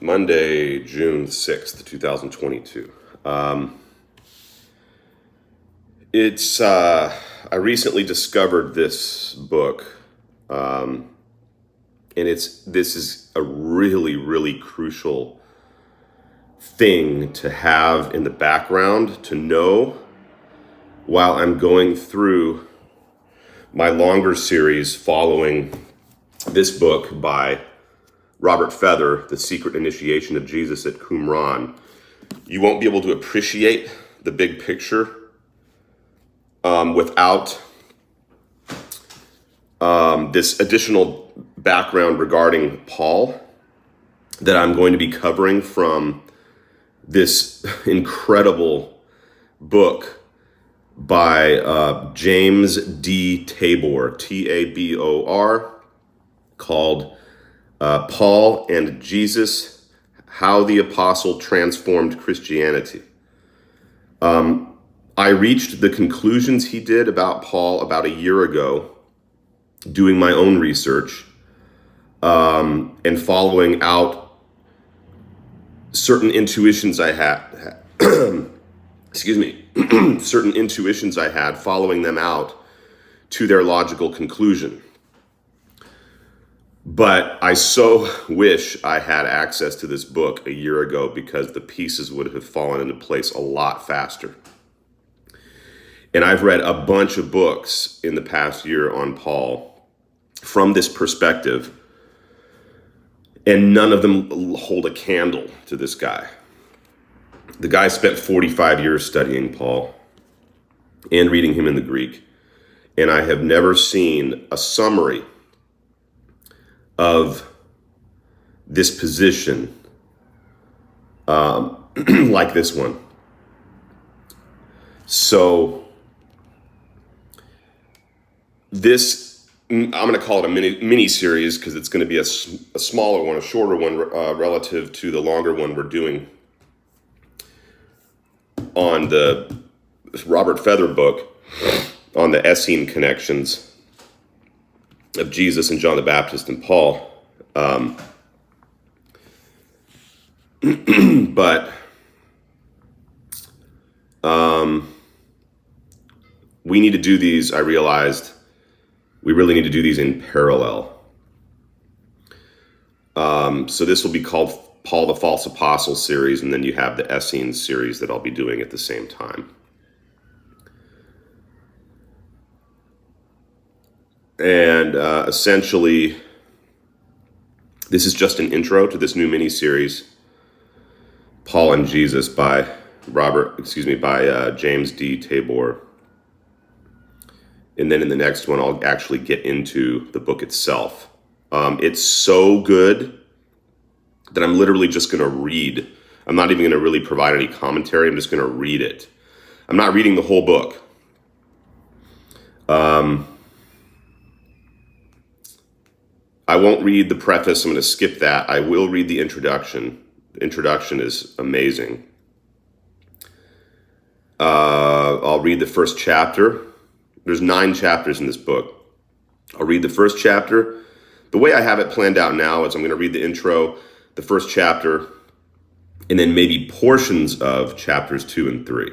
Monday, June 6th, 2022. I recently discovered this book, and this is a really, really crucial thing to have in the background to know while I'm going through my longer series following this book by Robert Feather, The Secret Initiation of Jesus at Qumran. You won't be able to appreciate the big picture without this additional background regarding Paul that I'm going to be covering from this incredible book by James D. Tabor, Tabor, called Paul and Jesus, How the Apostle Transformed Christianity. I reached the conclusions he did about Paul about a year ago, doing my own research and following out certain intuitions I had, certain intuitions I had, following them out to their logical conclusion. But I so wish I had access to this book a year ago, because the pieces would have fallen into place a lot faster. And I've read a bunch of books in the past year on Paul from this perspective, and none of them hold a candle to this guy. The guy spent 45 years studying Paul and reading him in the Greek, and I have never seen a summary of this position like this one. So this, I'm going to call it a mini series, because it's going to be a smaller one, a shorter one relative to the longer one we're doing on the Robert Feather book on the Essene connections of Jesus and John the Baptist and Paul. But we need to do these. I realized we really need to do these in parallel. So this will be called Paul the False Apostle series, and then you have the Essene series that I'll be doing at the same time. And essentially, this is just an intro to this new mini-series, Paul and Jesus by James D. Tabor. And then in the next one, I'll actually get into the book itself. It's so good that I'm literally just going to read. I'm not even going to really provide any commentary. I'm just going to read it. I'm not reading the whole book. I won't read the preface. I'm going to skip that. I will read the introduction. The introduction is amazing. I'll read the first chapter. There's 9 chapters in this book. I'll read the first chapter. The way I have it planned out now is I'm going to read the intro, the first chapter, and then maybe portions of chapters 2 and 3.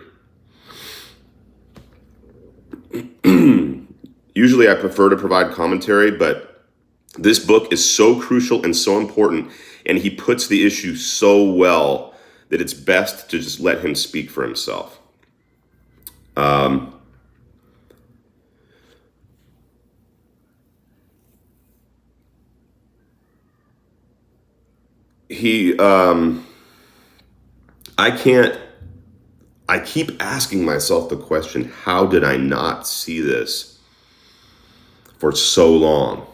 Usually I prefer to provide commentary, but this book is so crucial and so important, and he puts the issue so well that it's best to just let him speak for himself. I keep asking myself the question, how did I not see this for so long?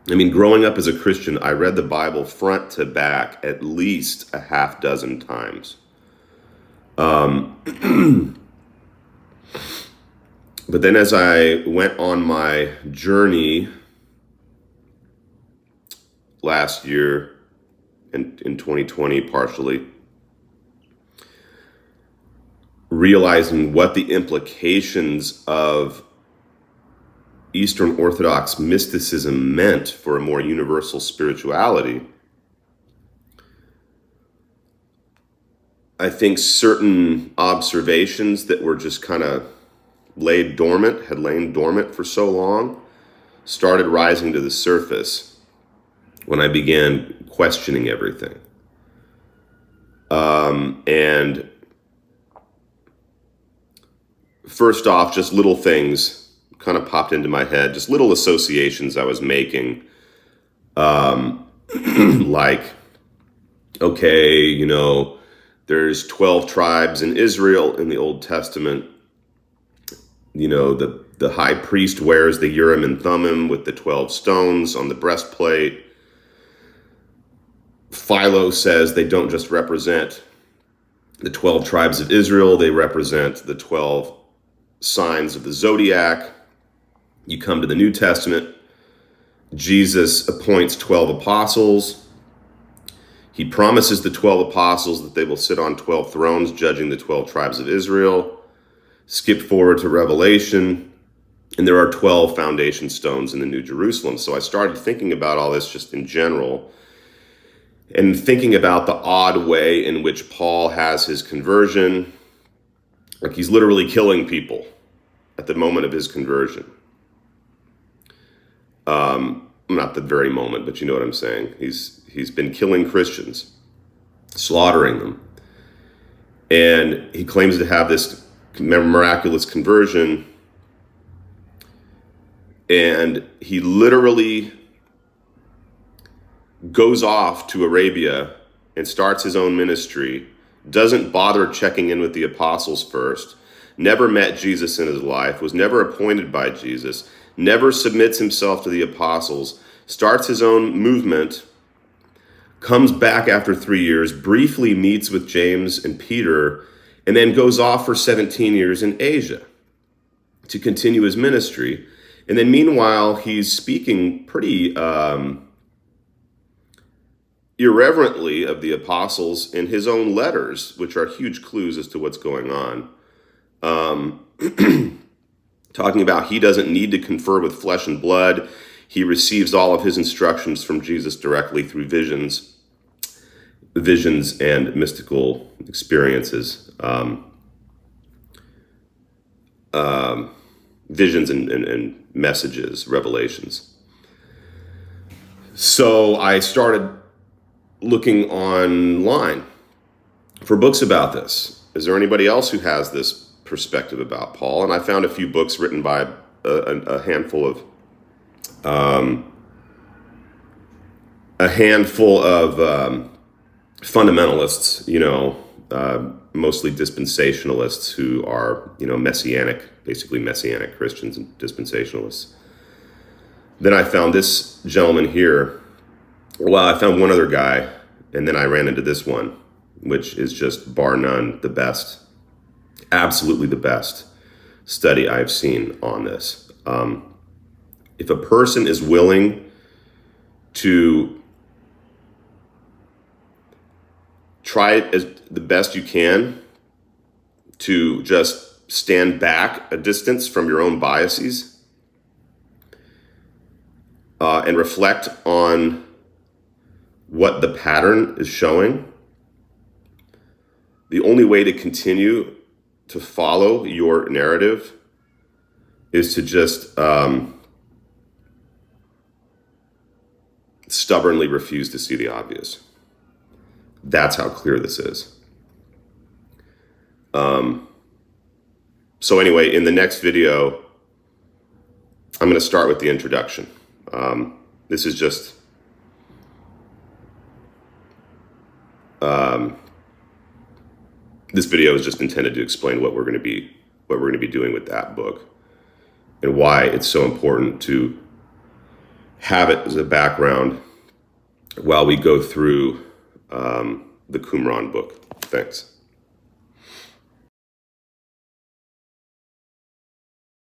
I mean, growing up as a Christian, I read the Bible front to back at least a half dozen times. But then as I went on my journey last year, in 2020 partially, realizing what the implications of Eastern Orthodox mysticism meant for a more universal spirituality, I think certain observations that were just kind of had lain dormant for so long, started rising to the surface when I began questioning everything. And first off, just little things kind of popped into my head, just little associations I was making. Like, okay, there's 12 tribes in Israel in the Old Testament. The high priest wears the Urim and Thummim with the 12 stones on the breastplate. Philo says they don't just represent the 12 tribes of Israel, they represent the 12 signs of the zodiac. You come to the New Testament, Jesus appoints 12 apostles. He promises the 12 apostles that they will sit on 12 thrones judging the 12 tribes of Israel. Skip forward to Revelation, and there are 12 foundation stones in the New Jerusalem. So I started thinking about all this just in general, and thinking about the odd way in which Paul has his conversion. Like, he's literally killing people at the moment of his conversion. Not the very moment, but you know what I'm saying. He's been killing Christians, slaughtering them. And he claims to have this miraculous conversion. And he literally goes off to Arabia and starts his own ministry, doesn't bother checking in with the apostles first, never met Jesus in his life, was never appointed by Jesus, never submits himself to the apostles, starts his own movement, comes back after 3 years, briefly meets with James and Peter, and then goes off for 17 years in Asia to continue his ministry. And then meanwhile, he's speaking pretty irreverently of the apostles in his own letters, which are huge clues as to what's going on. Talking about he doesn't need to confer with flesh and blood. He receives all of his instructions from Jesus directly through visions and mystical experiences, visions and messages, revelations. So I started looking online for books about this. Is there anybody else who has this perspective about Paul? And I found a few books written by a handful of fundamentalists, mostly dispensationalists who are, basically messianic Christians and dispensationalists. Then I found this gentleman here. Well, I found one other guy, and then I ran into this one, which is just bar none the best, absolutely the best study I've seen on this. If a person is willing to try it as the best you can to just stand back a distance from your own biases and reflect on what the pattern is showing, the only way to continue to follow your narrative is to just stubbornly refuse to see the obvious. That's how clear this is. So anyway, in the next video, I'm going to start with the introduction. This is just this video is just intended to explain what we're going to be doing with that book and why it's so important to have it as a background while we go through the Qumran book. Thanks.